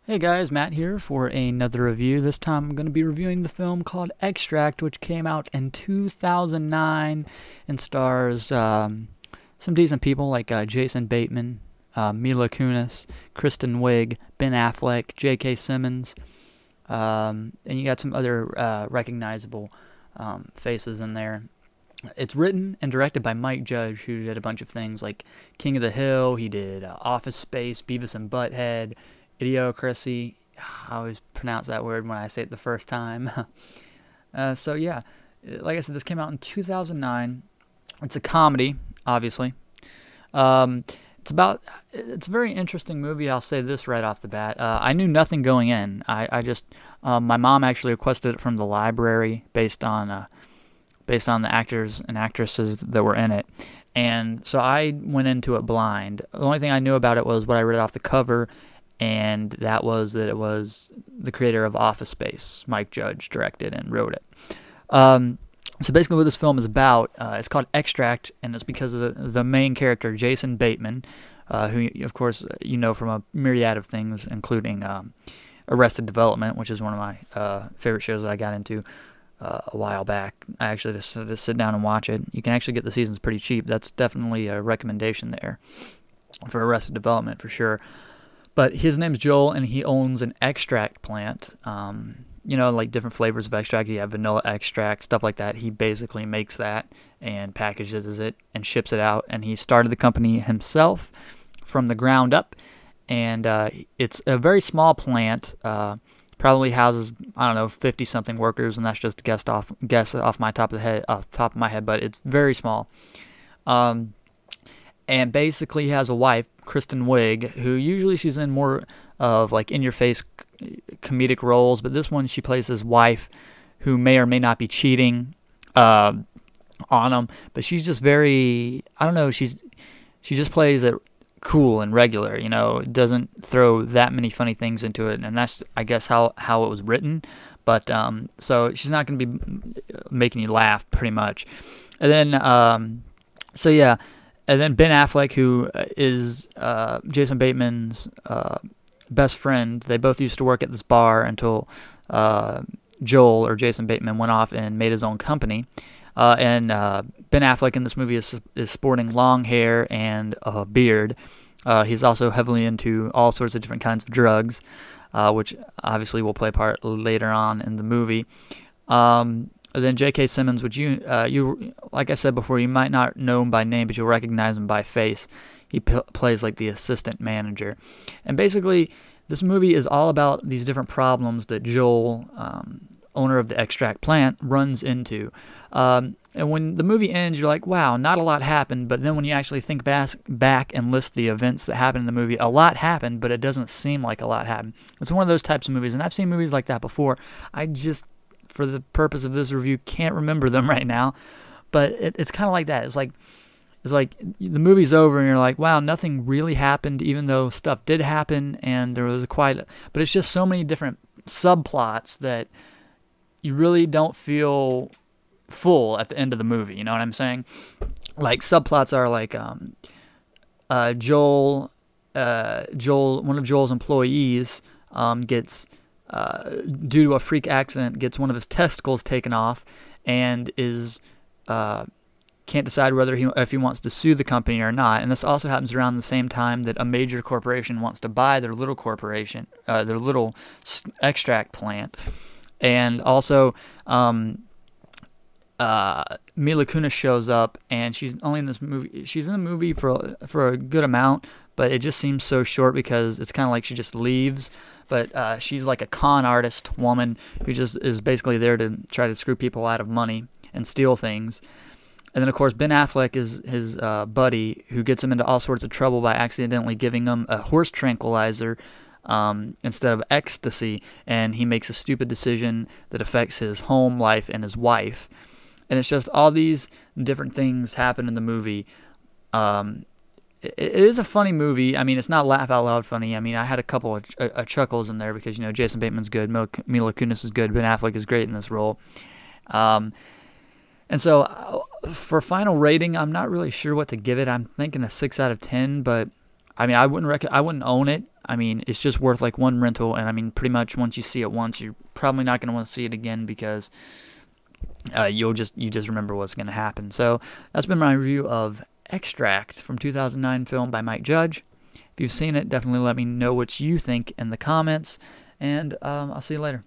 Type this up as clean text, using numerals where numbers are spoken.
Hey guys, Matt here for another review. This time I'm going to be reviewing the film called Extract, which came out in 2009 and stars some decent people like Jason Bateman, Mila Kunis, Kristen Wiig, Ben Affleck, J.K. Simmons, and you got some other recognizable faces in there. It's written and directed by Mike Judge, who did a bunch of things like King of the Hill. He did Office Space, Beavis and Butthead, Idiocracy. I always pronounce that word when I say it the first time. So yeah, like I said, this came out in 2009. It's a comedy, obviously. Um, it's a very interesting movie. I'll say this right off the bat. I knew nothing going in. I just my mom actually requested it from the library based on the actors and actresses that were in it. And so I went into it blind. The only thing I knew about it was what I read off the cover, and that it was the creator of Office Space. Mike Judge directed and wrote it. So basically what this film is about, it's called Extract, and it's because of the main character, Jason Bateman, who, of course, you know from a myriad of things, including Arrested Development, which is one of my favorite shows that I got into a while back. I actually just sit down and watch it. You can actually get the seasons pretty cheap. That's definitely a recommendation there for Arrested Development for sure. But his name's Joel, and he owns an extract plant. Like different flavors of extract. You have vanilla extract, stuff like that. He basically makes that and packages it and ships it out. And he started the company himself from the ground up. And it's a very small plant. Probably houses, I don't know, 50-something workers, and that's just a guess off top of my head, but it's very small. And basically he has a wife, Kristen Wiig, who usually she's in more of like in-your-face comedic roles, but this one she plays his wife who may or may not be cheating on him, but she's just very, I don't know, she just plays it cool and regular, doesn't throw that many funny things into it, and that's, I guess, how it was written. But so she's not going to be making you laugh pretty much. And then so yeah, and then Ben Affleck, who is Jason Bateman's best friend. They both used to work at this bar until Joel, or Jason Bateman, went off and made his own company. And Ben Affleck in this movie is sporting long hair and a beard. He's also heavily into all sorts of different kinds of drugs, which obviously will play a part later on in the movie. Then J.K. Simmons, which you like I said before, you might not know him by name, but you'll recognize him by face. He plays like the assistant manager. And basically, this movie is all about these different problems that Joel, owner of the extract plant, runs into. And when the movie ends, you're like, wow, not a lot happened. But then when you actually think back and list the events that happened in the movie, a lot happened, but it doesn't seem like a lot happened. It's one of those types of movies, and I've seen movies like that before. I just, for the purpose of this review, can't remember them right now. But it's kind of like that. It's like the movie's over, and you're like, wow, nothing really happened, even though stuff did happen, and there was but it's just so many different subplots that you really don't feel full at the end of the movie. You know what I'm saying? Like, subplots are like Joel, one of Joel's employees, gets due to a freak accident, gets one of his testicles taken off, and is can't decide whether if he wants to sue the company or not. And this also happens around the same time that a major corporation wants to buy their little corporation, their little extract plant. And also, Mila Kunis shows up, and she's only in this movie. She's in the movie for a good amount, but it just seems so short because it's kind of like she just leaves. But she's like a con artist woman who just is basically there to try to screw people out of money and steal things. And then, of course, Ben Affleck is his buddy, who gets him into all sorts of trouble by accidentally giving him a horse tranquilizer instead of ecstasy, and he makes a stupid decision that affects his home life and his wife. And it's just all these different things happen in the movie. It is a funny movie. I mean, it's not laugh out loud funny. I mean, I had a couple of chuckles in there because, Jason Bateman's good, Mila Kunis is good, Ben Affleck is great in this role. And so for final rating, I'm not really sure what to give it. I'm thinking a 6 out of 10, but I mean, I wouldn't own it. I mean, it's just worth like one rental, and I mean, pretty much once you see it once, you're probably not going to want to see it again because you just remember what's going to happen. So that's been my review of Extract from 2009 film by Mike Judge. If you've seen it, definitely let me know what you think in the comments, and I'll see you later.